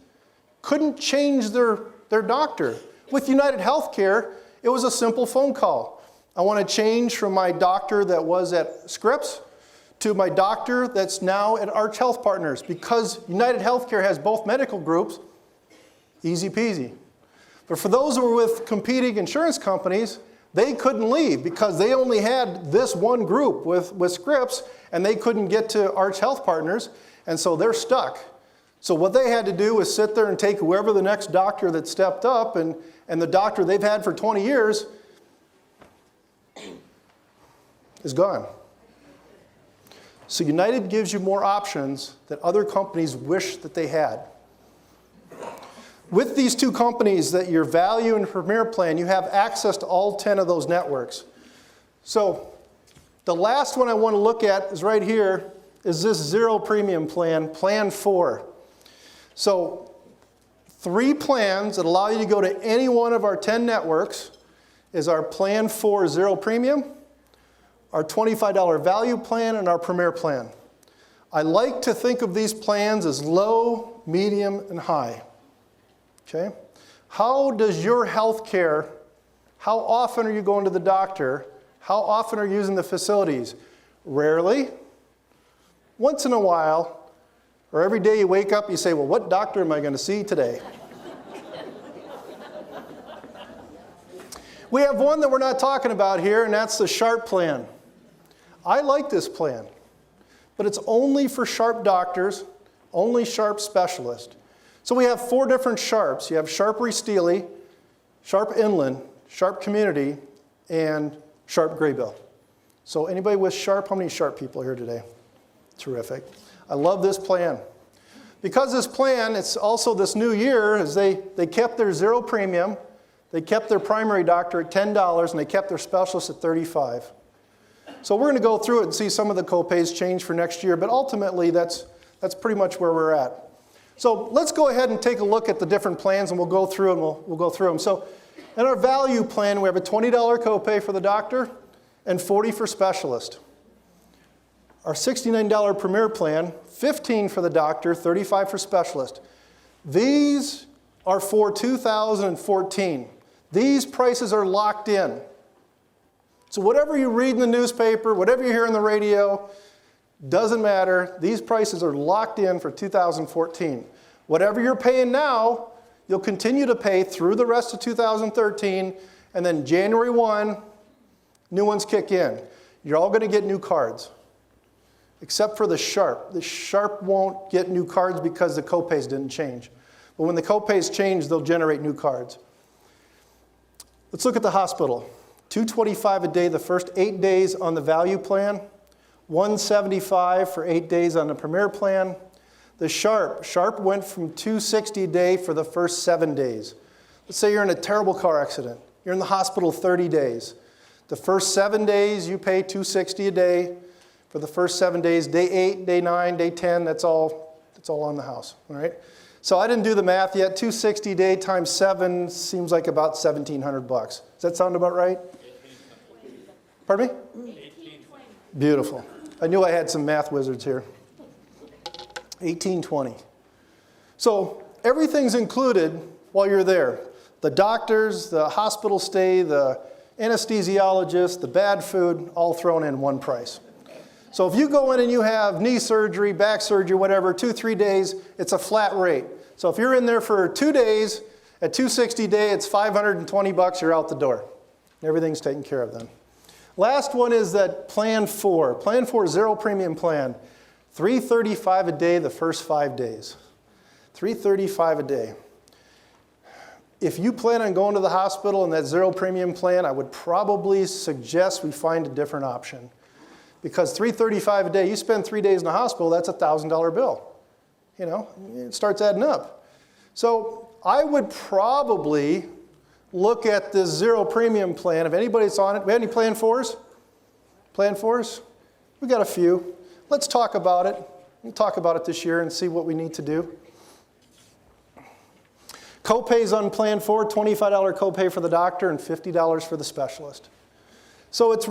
couldn't change their doctor. With United Healthcare, it was a simple phone call. I want to change from my doctor that was at Scripps to my doctor that's now at Arch Health Partners. Because United Healthcare has both medical groups, easy peasy. But for those who were with competing insurance companies, they couldn't leave because they only had this one group with Scripps and they couldn't get to Arch Health Partners, and so they're stuck. So what they had to do was sit there and take whoever the next doctor that stepped up, and the doctor they've had for 20 years is gone. So United gives you more options that other companies wish that they had. With these two companies, that your Value and Premier plan, you have access to all 10 of those networks. So the last one I want to look at is right here, is this zero premium plan, Plan 4. So 3 plans that allow you to go to any one of our 10 networks is our Plan 4 zero premium, our $25 value plan, and our Premier plan. I like to think of these plans as low, medium, and high. Okay? How does your health care, how often are you going to the doctor? How often are you using the facilities? Rarely. Once in a while, or every day you wake up, you say, well, what doctor am I going to see today? We have one that we're not talking about here, and that's the Sharp plan. I like this plan, but it's only for Sharp doctors, only Sharp specialists. So we have 4 different Sharps. You have Sharp Reesteely, Sharp Inland, Sharp Community, and Sharp Graybill. So anybody with Sharp, how many Sharp people here today? Terrific. I love this plan. Because this plan, it's also this new year, is they kept their zero premium, they kept their primary doctor at $10, and they kept their specialist at $35. So we're going to go through it and see some of the copays change for next year, but ultimately that's pretty much where we're at. So let's go ahead and take a look at the different plans, and we'll go through and we'll go through them. So in our value plan, we have a $20 copay for the doctor and $40 for specialist. Our $69 Premier plan, $15 for the doctor, $35 for specialist. These are for 2014. These prices are locked in. So whatever you read in the newspaper, whatever you hear on the radio, doesn't matter. These prices are locked in for 2014. Whatever you're paying now, you'll continue to pay through the rest of 2013, and then January 1, new ones kick in. You're all going to get new cards, except for the Sharp. The Sharp won't get new cards because the copays didn't change. But when the copays change, they'll generate new cards. Let's look at the hospital. $225 a day the first 8 days on the value plan, $175 for 8 days on the Premier plan. The Sharp went from $260 a day for the first 7 days. Let's say you're in a terrible car accident. You're in the hospital 30 days. The first 7 days, you pay $260 a day. For the first 7 days, day 8, day 9, day 10, that's all on the house, all right? So I didn't do the math yet. $260 a day times 7 seems like about $1,700. Does that sound about right? Pardon me? 1820. Beautiful. I knew I had some math wizards here. 1820. So everything's included while you're there. The doctors, the hospital stay, the anesthesiologist, the bad food, all thrown in one price. So if you go in and you have knee surgery, back surgery, whatever, 2-3 days, it's a flat rate. So if you're in there for 2 days, at $260 a day, it's $520, you're out the door. Everything's taken care of then. Last one is that Plan 4. Plan 4 zero premium plan. $335 a day the first 5 days. $335 a day. If you plan on going to the hospital in that zero premium plan, I would probably suggest we find a different option. Because $335 a day, you spend 3 days in the hospital, that's a $1,000 bill. You know, it starts adding up. So I would probably look at this zero premium plan. If anybody's on it, we have any Plan 4s? Plan 4s? We got a few. Let's talk about it. We'll talk about it this year and see what we need to do. Copays on Plan 4, $25 copay for the doctor and $50 for the specialist. So it's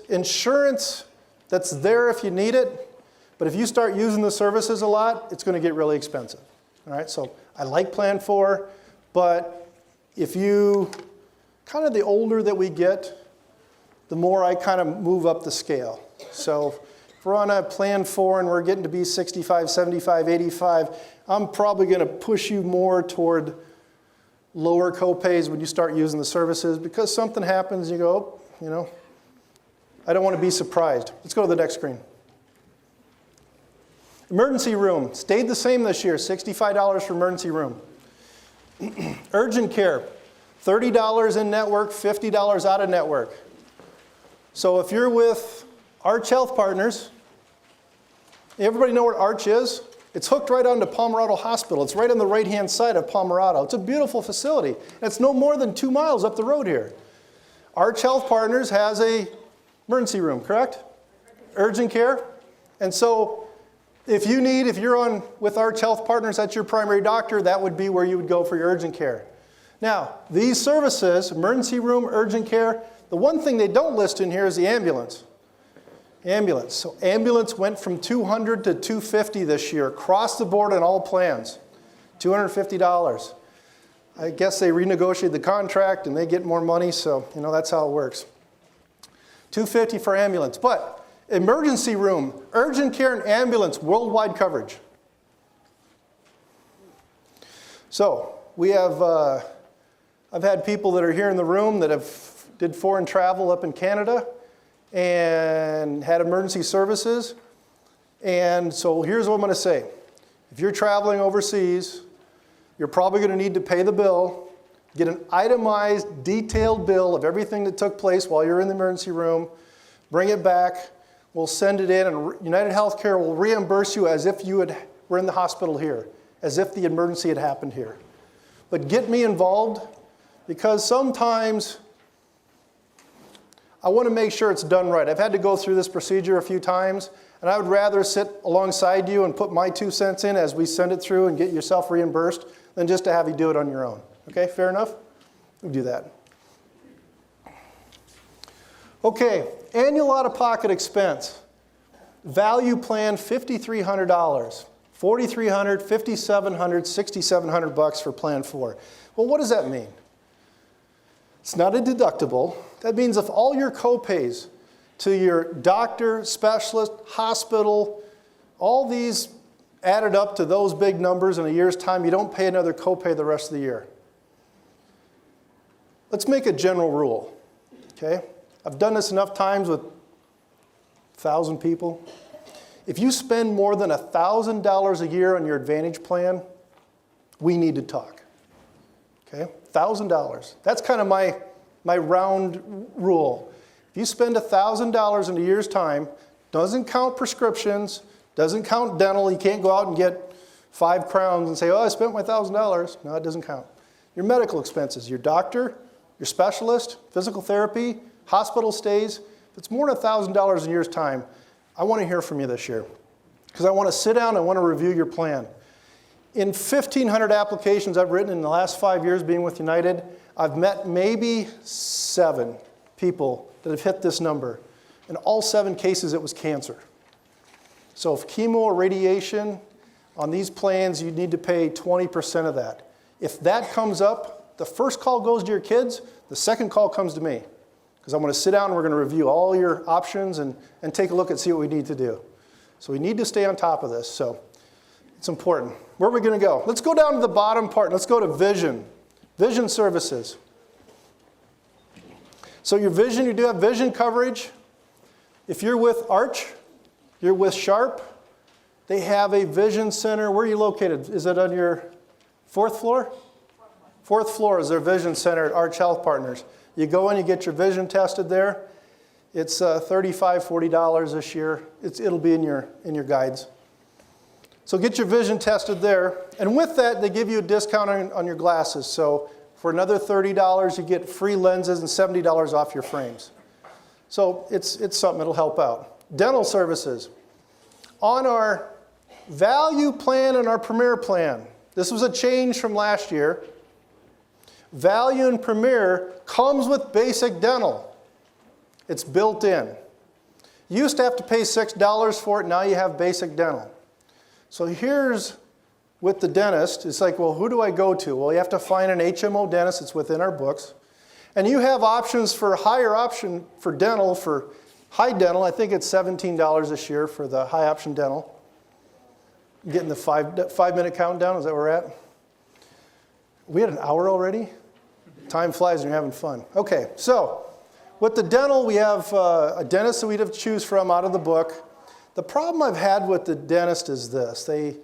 insurance that's there if you need it, but if you start using the services a lot, it's going to get really expensive. All right, so I like Plan 4, but if you, kind of the older that we get, the more I kind of move up the scale. So if we're on a Plan 4 and we're getting to be 65, 75, 85, I'm probably going to push you more toward lower copays when you start using the services, because something happens, you go, oh, you know, I don't want to be surprised. Let's go to the next screen. Emergency room stayed the same this year, $65 for emergency room. Urgent care, $30 in network, $50 out of network. So if you're with Arch Health Partners, everybody know what Arch is? It's hooked right onto Palmerado Hospital. It's right on the right-hand side of Palmerado. It's a beautiful facility. And it's no more than 2 miles up the road here. Arch Health Partners has a emergency room, correct? Urgent care. And so if you're on with Arch Health Partners, that's your primary doctor, that would be where you would go for your urgent care. Now, these services, emergency room, urgent care, the one thing they don't list in here is the ambulance. Ambulance. So ambulance went from $200 to $250 this year, across the board on all plans. $250. I guess they renegotiated the contract and they get more money, so that's how it works. $250 for ambulance. But emergency room, urgent care, and ambulance, worldwide coverage. So we have, I've had people that are here in the room that did foreign travel up in Canada and had emergency services. And so here's what I'm going to say. If you're traveling overseas, you're probably going to need to pay the bill, get an itemized, detailed bill of everything that took place while you're in the emergency room, bring it back, we'll send it in, and UnitedHealthcare will reimburse you as if you were in the hospital here, as if the emergency had happened here. But get me involved, because sometimes I want to make sure it's done right. I've had to go through this procedure a few times, and I would rather sit alongside you and put my 2 cents in as we send it through and get yourself reimbursed than just to have you do it on your own. Okay, fair enough? We'll do that. Okay, annual out-of-pocket expense. Value plan, $5,300. $4,300, $5,700, $6,700 for plan 4. Well, what does that mean? It's not a deductible. That means if all your copays to your doctor, specialist, hospital, all these added up to those big numbers in a year's time, you don't pay another copay the rest of the year. Let's make a general rule, okay? I've done this enough times with 1,000 people. If you spend more than $1,000 a year on your Advantage plan, we need to talk, okay? $1,000. That's kind of my round rule. If you spend $1,000 in a year's time, doesn't count prescriptions, doesn't count dental, you can't go out and get 5 crowns and say, oh, I spent my $1,000. No, it doesn't count. Your medical expenses, your doctor, your specialist, physical therapy, hospital stays, if it's more than $1,000 in a year's time, I want to hear from you this year. Because I want to sit down and I want to review your plan. In 1,500 applications I've written in the last 5 years being with United, I've met maybe 7 people that have hit this number. In all 7 cases, it was cancer. So if chemo or radiation on these plans, you need to pay 20% of that. If that comes up, the first call goes to your kids, the second call comes to me. Because I'm going to sit down and we're going to review all your options and take a look and see what we need to do. So we need to stay on top of this. So it's important. Where are we going to go? Let's go down to the bottom part. Let's go to vision. Vision services. So your vision, you do have vision coverage. If you're with Arch, you're with Sharp, they have a vision center. Where are you located? Is it on your 4th floor? 4th floor is their vision center at Arch Health Partners. You go in, you get your vision tested there. It's $35, $40 this year. It'll be in your guides. So get your vision tested there. And with that, they give you a discount on your glasses. So for another $30, you get free lenses and $70 off your frames. So it's something that'll help out. Dental services. On our value plan and our premier plan, this was a change from last year. Value and Premier comes with basic dental. It's built in. You used to have to pay $6 for it, now you have basic dental. So here's with the dentist, it's like, well, who do I go to? Well, you have to find an HMO dentist, it's within our books. And you have options for higher option for dental, for high dental, I think it's $17 this year for the high option dental. Getting the 5-minute countdown, is that where we're at? We had an hour already? Time flies and you're having fun. Okay, so with the dental, we have a dentist that we'd have to choose from out of the book. The problem I've had with the dentist is this. The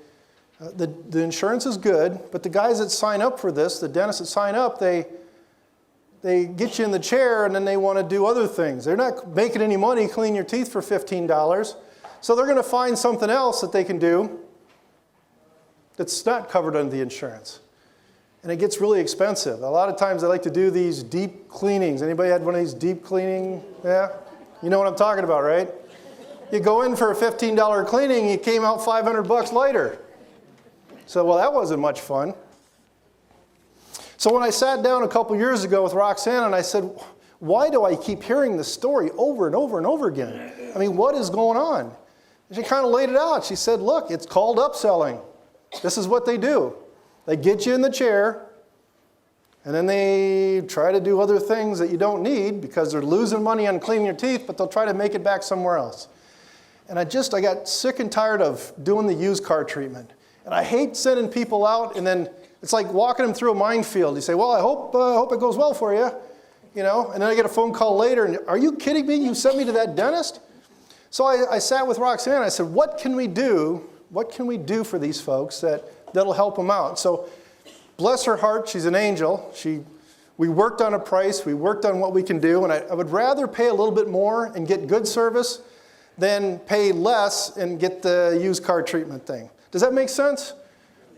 insurance is good, but the guys that sign up for this, the dentists that sign up, they get you in the chair and then they want to do other things. They're not making any money cleaning your teeth for $15. So they're going to find something else that they can do that's not covered under the insurance. And it gets really expensive. A lot of times they like to do these deep cleanings. Anybody had one of these deep cleaning? Yeah? You know what I'm talking about, right? You go in for a $15 cleaning, you came out $500 later. So, well, that wasn't much fun. So when I sat down a couple years ago with Roxanne and I said, why do I keep hearing this story over and over and over again? I mean, what is going on? And she kind of laid it out. She said, look, it's called upselling. This is what they do. They get you in the chair, and then they try to do other things that you don't need because they're losing money on cleaning your teeth, but they'll try to make it back somewhere else. And I got sick and tired of doing the used car treatment. And I hate sending people out, and then it's like walking them through a minefield. You say, well, I hope it goes well for you, you know, and then I get a phone call later, and are you kidding me? You sent me to that dentist? So I sat with Roxanne, and I said, what can we do? What can we do for these folks that'll help them out? So bless her heart, she's an angel. We worked on a price, we worked on what we can do, and I would rather pay a little bit more and get good service than pay less and get the used car treatment thing. Does that make sense?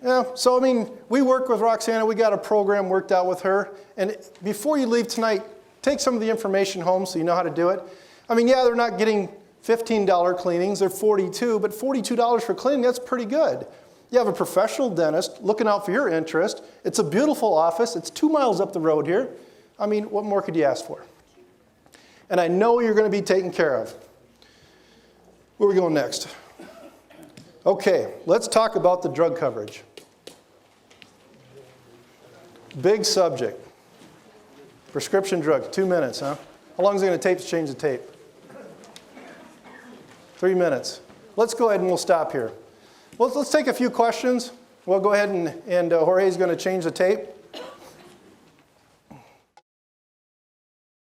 Yeah, so I mean, we work with Roxana, we got a program worked out with her, and before you leave tonight, take some of the information home so you know how to do it. I mean, yeah, they're not getting $15 cleanings, they're $42, but $42 for cleaning, that's pretty good. You have a professional dentist looking out for your interest. It's a beautiful office, it's 2 miles up the road here. I mean, what more could you ask for? And I know you're going to be taken care of. Where are we going next? Okay, let's talk about the drug coverage. Big subject. Prescription drugs, 2 minutes, huh? How long is it going to take to change the tape? 3 minutes. Let's go ahead and we'll stop here. Let's take a few questions. We'll go ahead and Jorge's going to change the tape.